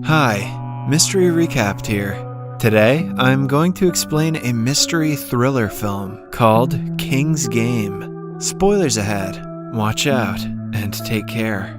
Hi, Mystery Recapped here. Today, I'm going to explain a mystery thriller film called King's Game. Spoilers ahead. Watch out and take care.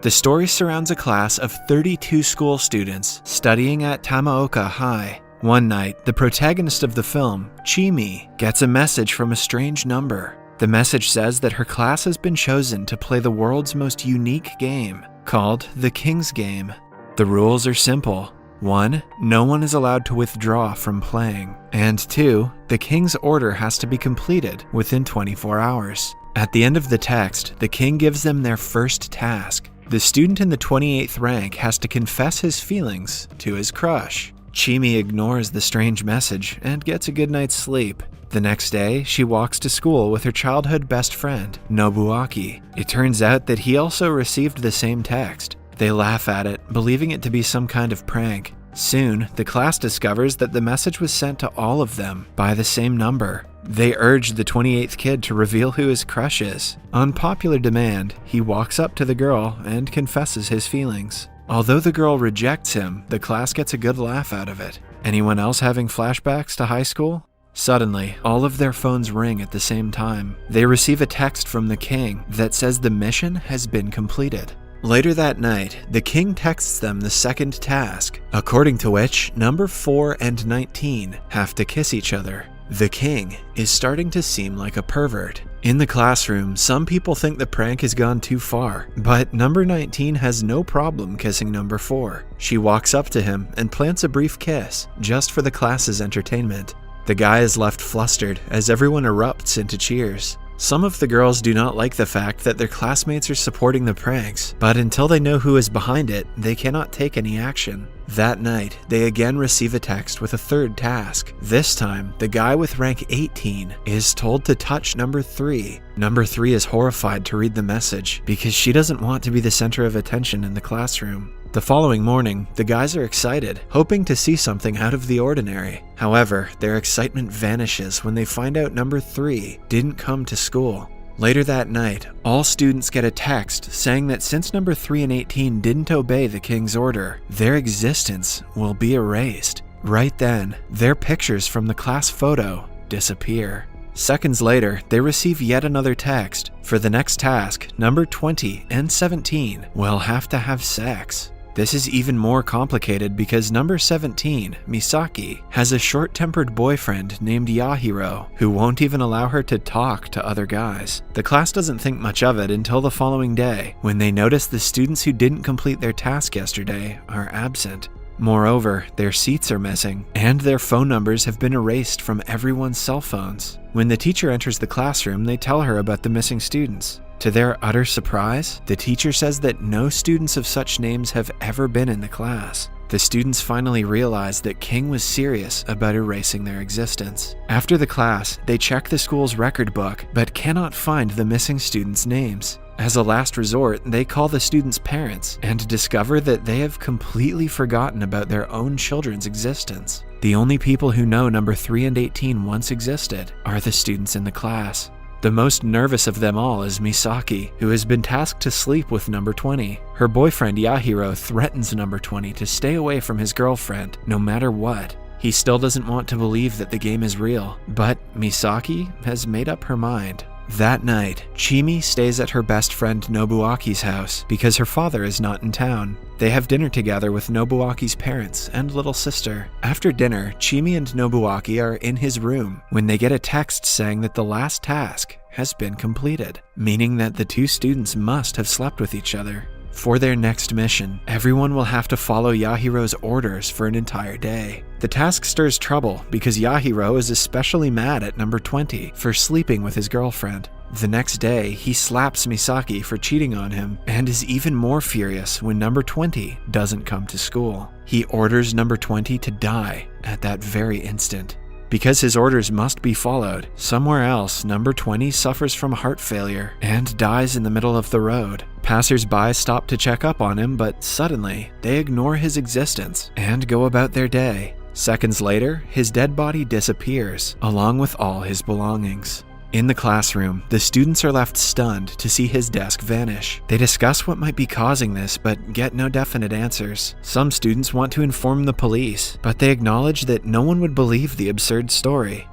The story surrounds a class of 32 school students studying at Tamaoka High. One night, the protagonist of the film, Chimi, gets a message from a strange number. The message says that her class has been chosen to play the world's most unique game, called the King's Game. The rules are simple. 1. No one is allowed to withdraw from playing. And 2. The King's order has to be completed within 24 hours. At the end of the text, the king gives them their first task. The student in the 28th rank has to confess his feelings to his crush. Chimi ignores the strange message and gets a good night's sleep. The next day, she walks to school with her childhood best friend, Nobuaki. It turns out that he also received the same text. They laugh at it, believing it to be some kind of prank. Soon, the class discovers that the message was sent to all of them by the same number. They urge the 28th kid to reveal who his crush is. On popular demand, he walks up to the girl and confesses his feelings. Although the girl rejects him, the class gets a good laugh out of it. Anyone else having flashbacks to high school? Suddenly, all of their phones ring at the same time. They receive a text from the king that says the mission has been completed. Later that night, the king texts them the second task, according to which number 4 and 19 have to kiss each other. The king is starting to seem like a pervert. In the classroom, some people think the prank has gone too far, but number 19 has no problem kissing number 4. She walks up to him and plants a brief kiss, just for the class's entertainment. The guy is left flustered as everyone erupts into cheers. Some of the girls do not like the fact that their classmates are supporting the pranks, but until they know who is behind it, they cannot take any action. That night, they again receive a text with a third task. This time, the guy with rank 18 is told to touch number 3. Number 3 is horrified to read the message because she doesn't want to be the center of attention in the classroom. The following morning, the guys are excited, hoping to see something out of the ordinary. However, their excitement vanishes when they find out number 3 didn't come to school. Later that night, all students get a text saying that since number 3 and 18 didn't obey the king's order, their existence will be erased. Right then, their pictures from the class photo disappear. Seconds later, they receive yet another text. For the next task, number 20 and 17 will have to have sex. This is even more complicated because number 17, Misaki, has a short-tempered boyfriend named Yahiro who won't even allow her to talk to other guys. The class doesn't think much of it until the following day, when they notice the students who didn't complete their task yesterday are absent. Moreover, their seats are missing, and their phone numbers have been erased from everyone's cell phones. When the teacher enters the classroom, they tell her about the missing students. To their utter surprise, the teacher says that no students of such names have ever been in the class. The students finally realize that King was serious about erasing their existence. After the class, they check the school's record book, but cannot find the missing students' names. As a last resort, they call the students' parents and discover that they have completely forgotten about their own children's existence. The only people who know number 3 and 18 once existed are the students in the class. The most nervous of them all is Misaki, who has been tasked to sleep with number 20. Her boyfriend Yahiro threatens number 20 to stay away from his girlfriend, no matter what. He still doesn't want to believe that the game is real, but Misaki has made up her mind. That night, Chimi stays at her best friend Nobuaki's house because her father is not in town. They have dinner together with Nobuaki's parents and little sister. After dinner, Chimi and Nobuaki are in his room when they get a text saying that the last task has been completed, meaning that the two students must have slept with each other. For their next mission, everyone will have to follow Yahiro's orders for an entire day. The task stirs trouble because Yahiro is especially mad at number 20 for sleeping with his girlfriend. The next day, he slaps Misaki for cheating on him and is even more furious when number 20 doesn't come to school. He orders number 20 to die at that very instant. Because his orders must be followed, somewhere else, number 20 suffers from heart failure and dies in the middle of the road. Passers-by stop to check up on him, but suddenly, they ignore his existence and go about their day. Seconds later, his dead body disappears, along with all his belongings. In the classroom, the students are left stunned to see his desk vanish. They discuss what might be causing this, but get no definite answers. Some students want to inform the police, but they acknowledge that no one would believe the absurd story.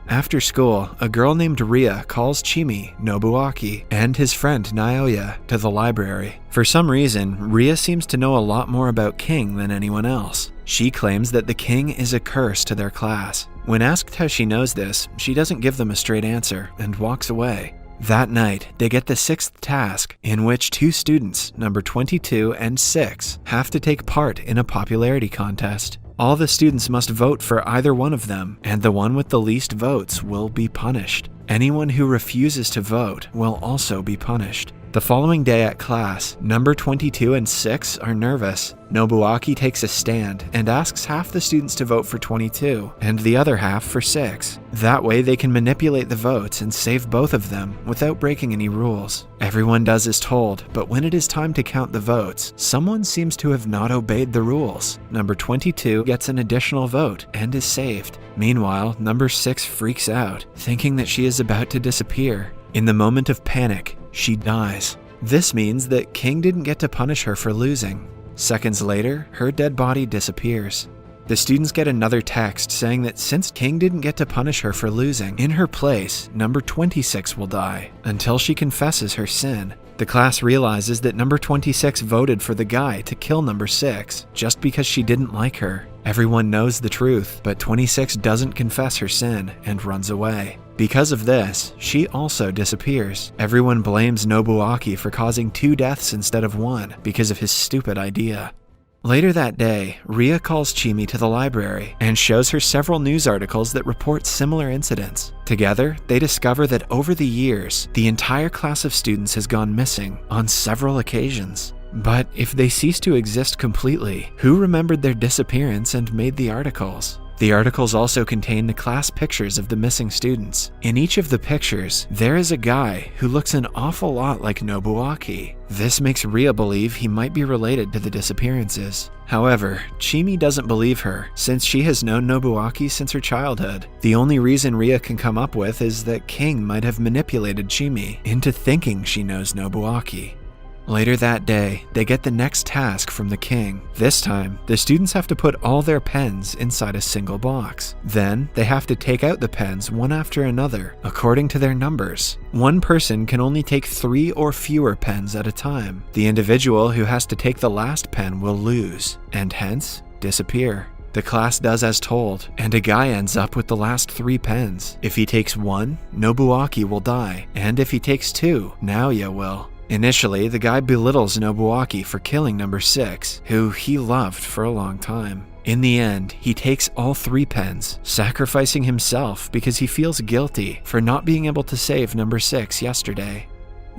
After school, a girl named Ria calls Chimi Nobuaki and his friend Naoya to the library. For some reason, Ria seems to know a lot more about King than anyone else. She claims that the king is a curse to their class. When asked how she knows this, she doesn't give them a straight answer and walks away. That night, they get the sixth task, in which two students, number 22 and 6, have to take part in a popularity contest. All the students must vote for either one of them, and the one with the least votes will be punished. Anyone who refuses to vote will also be punished. The following day at class, number 22 and 6 are nervous. Nobuaki takes a stand and asks half the students to vote for 22 and the other half for 6. That way they can manipulate the votes and save both of them without breaking any rules. Everyone does as told, but when it is time to count the votes, someone seems to have not obeyed the rules. Number 22 gets an additional vote and is saved. Meanwhile, number 6 freaks out, thinking that she is about to disappear. In the moment of panic, she dies. This means that King didn't get to punish her for losing. Seconds later, her dead body disappears. The students get another text saying that since King didn't get to punish her for losing, in her place, number 26 will die until she confesses her sin. The class realizes that number 26 voted for the guy to kill number 6 just because she didn't like her. Everyone knows the truth, but 26 doesn't confess her sin and runs away. Because of this, she also disappears. Everyone blames Nobuaki for causing 2 deaths instead of 1 because of his stupid idea. Later that day, Ria calls Chimi to the library and shows her several news articles that report similar incidents. Together, they discover that over the years, the entire class of students has gone missing on several occasions. But if they cease to exist completely, who remembered their disappearance and made the articles? The articles also contain the class pictures of the missing students. In each of the pictures, there is a guy who looks an awful lot like Nobuaki. This makes Ria believe he might be related to the disappearances. However, Chimi doesn't believe her, since she has known Nobuaki since her childhood. The only reason Ria can come up with is that King might have manipulated Chimi into thinking she knows Nobuaki. Later that day, they get the next task from the king. This time, the students have to put all their pens inside a single box. Then, they have to take out the pens one after another, according to their numbers. One person can only take 3 or fewer pens at a time. The individual who has to take the last pen will lose, and hence, disappear. The class does as told, and a guy ends up with the last 3 pens. If he takes 1, Nobuaki will die, and if he takes 2, Naoya will. Initially, the guy belittles Nobuaki for killing number 6, who he loved for a long time. In the end, he takes all 3 pens, sacrificing himself because he feels guilty for not being able to save number 6 yesterday.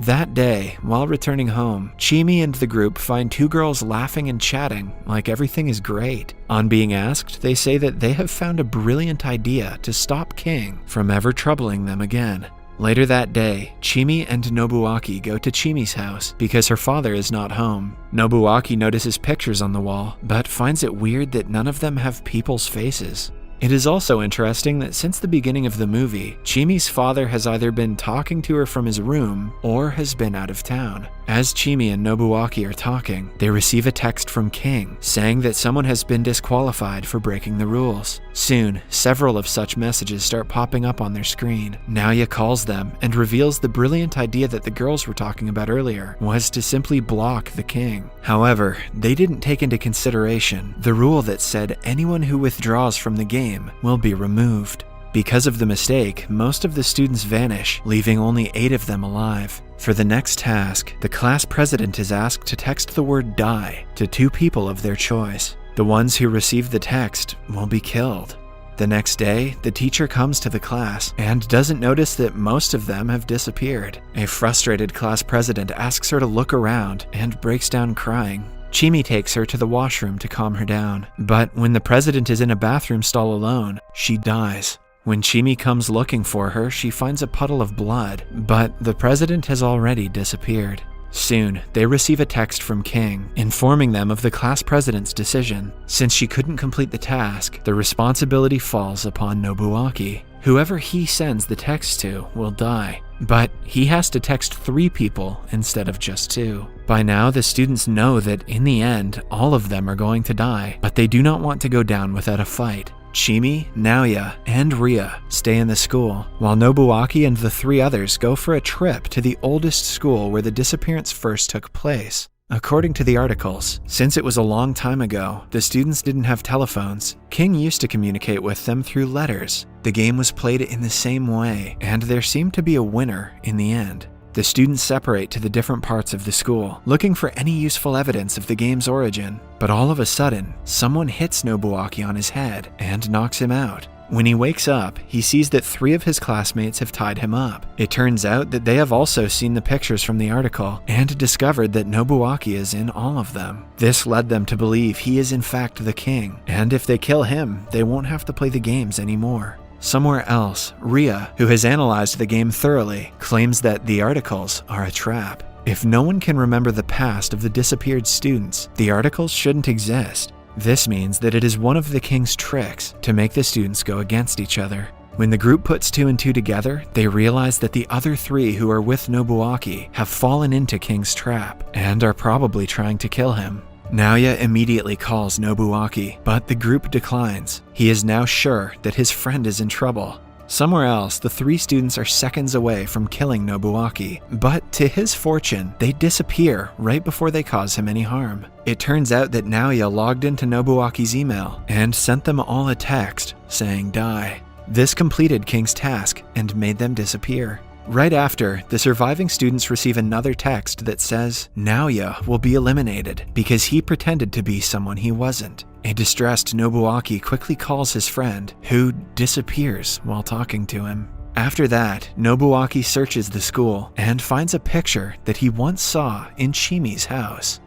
That day, while returning home, Chimi and the group find 2 girls laughing and chatting like everything is great. On being asked, they say that they have found a brilliant idea to stop King from ever troubling them again. Later that day, Chimi and Nobuaki go to Chimi's house because her father is not home. Nobuaki notices pictures on the wall, but finds it weird that none of them have people's faces. It is also interesting that since the beginning of the movie, Chimi's father has either been talking to her from his room or has been out of town. As Chimi and Nobuaki are talking, they receive a text from King saying that someone has been disqualified for breaking the rules. Soon, several of such messages start popping up on their screen. Naoya calls them and reveals the brilliant idea that the girls were talking about earlier was to simply block the King. However, they didn't take into consideration the rule that said anyone who withdraws from the game will be removed. Because of the mistake, most of the students vanish, leaving only 8 of them alive. For the next task, the class president is asked to text the word die to 2 people of their choice. The ones who receive the text will be killed. The next day, the teacher comes to the class and doesn't notice that most of them have disappeared. A frustrated class president asks her to look around and breaks down crying. Chimi takes her to the washroom to calm her down, but when the president is in a bathroom stall alone, she dies. When Chimi comes looking for her, she finds a puddle of blood, but the president has already disappeared. Soon, they receive a text from King, informing them of the class president's decision. Since she couldn't complete the task, the responsibility falls upon Nobuaki, whoever he sends the text to will die. But he has to text 3 people instead of just 2. By now, the students know that in the end, all of them are going to die, but they do not want to go down without a fight. Chimi, Naoya, and Ria stay in the school, while Nobuaki and the 3 others go for a trip to the oldest school where the disappearance first took place. According to the articles, since it was a long time ago, the students didn't have telephones. King used to communicate with them through letters. The game was played in the same way, and there seemed to be a winner in the end. The students separate to the different parts of the school, looking for any useful evidence of the game's origin. But all of a sudden, someone hits Nobuaki on his head and knocks him out. When he wakes up, he sees that 3 of his classmates have tied him up. It turns out that they have also seen the pictures from the article and discovered that Nobuaki is in all of them. This led them to believe he is in fact the king, and if they kill him, they won't have to play the games anymore. Somewhere else, Ria, who has analyzed the game thoroughly, claims that the articles are a trap. If no one can remember the past of the disappeared students, the articles shouldn't exist. This means that it is one of the king's tricks to make the students go against each other. When the group puts 2 and 2 together, they realize that the other 3 who are with Nobuaki have fallen into King's trap and are probably trying to kill him. Naoya immediately calls Nobuaki, but the group declines. He is now sure that his friend is in trouble. Somewhere else, the 3 students are seconds away from killing Nobuaki, but to his fortune, they disappear right before they cause him any harm. It turns out that Naoya logged into Nobuaki's email and sent them all a text saying die. This completed King's task and made them disappear. Right after, the surviving students receive another text that says Naoya will be eliminated because he pretended to be someone he wasn't. A distressed Nobuaki quickly calls his friend, who disappears while talking to him. After that, Nobuaki searches the school and finds a picture that he once saw in Chimi's house.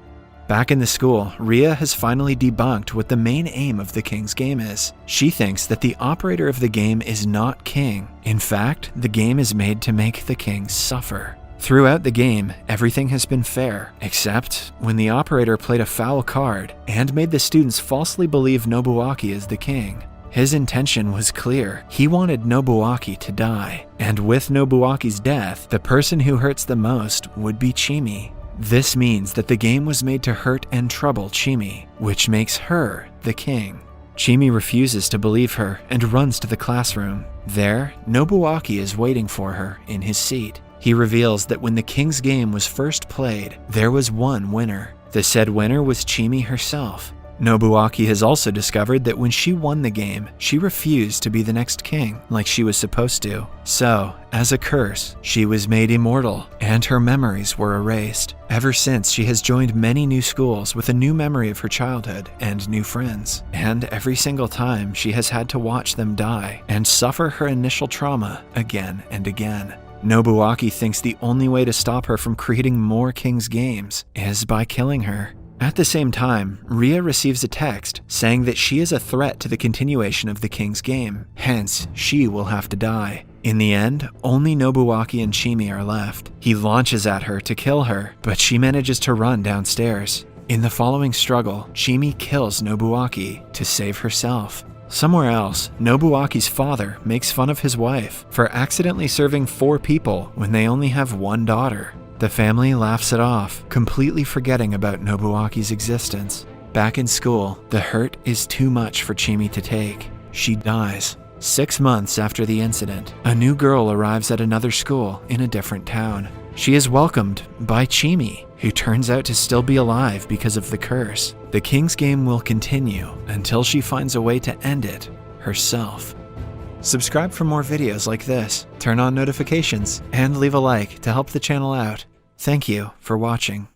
Back in the school, Ria has finally debunked what the main aim of the King's game is. She thinks that the operator of the game is not King. In fact, the game is made to make the King suffer. Throughout the game, everything has been fair, except when the operator played a foul card and made the students falsely believe Nobuaki is the king. His intention was clear. He wanted Nobuaki to die, and with Nobuaki's death, the person who hurts the most would be Chimi. This means that the game was made to hurt and trouble Chimi, which makes her the king. Chimi refuses to believe her and runs to the classroom. There, Nobuaki is waiting for her in his seat. He reveals that when the king's game was first played, there was one winner. The said winner was Chimi herself. Nobuaki has also discovered that when she won the game, she refused to be the next king like she was supposed to. So, as a curse, she was made immortal and her memories were erased. Ever since, she has joined many new schools with a new memory of her childhood and new friends. And every single time, she has had to watch them die and suffer her initial trauma again and again. Nobuaki thinks the only way to stop her from creating more King's games is by killing her. At the same time, Ria receives a text saying that she is a threat to the continuation of the King's game, hence she will have to die. In the end, only Nobuaki and Chimi are left. He launches at her to kill her, but she manages to run downstairs. In the following struggle, Chimi kills Nobuaki to save herself. Somewhere else, Nobuaki's father makes fun of his wife for accidentally serving 4 people when they only have 1 daughter. The family laughs it off, completely forgetting about Nobuaki's existence. Back in school, the hurt is too much for Chimi to take. She dies. 6 months after the incident, a new girl arrives at another school in a different town. She is welcomed by Chimi, who turns out to still be alive because of the curse. The King's game will continue until she finds a way to end it herself. Subscribe for more videos like this, turn on notifications, and leave a like to help the channel out. Thank you for watching.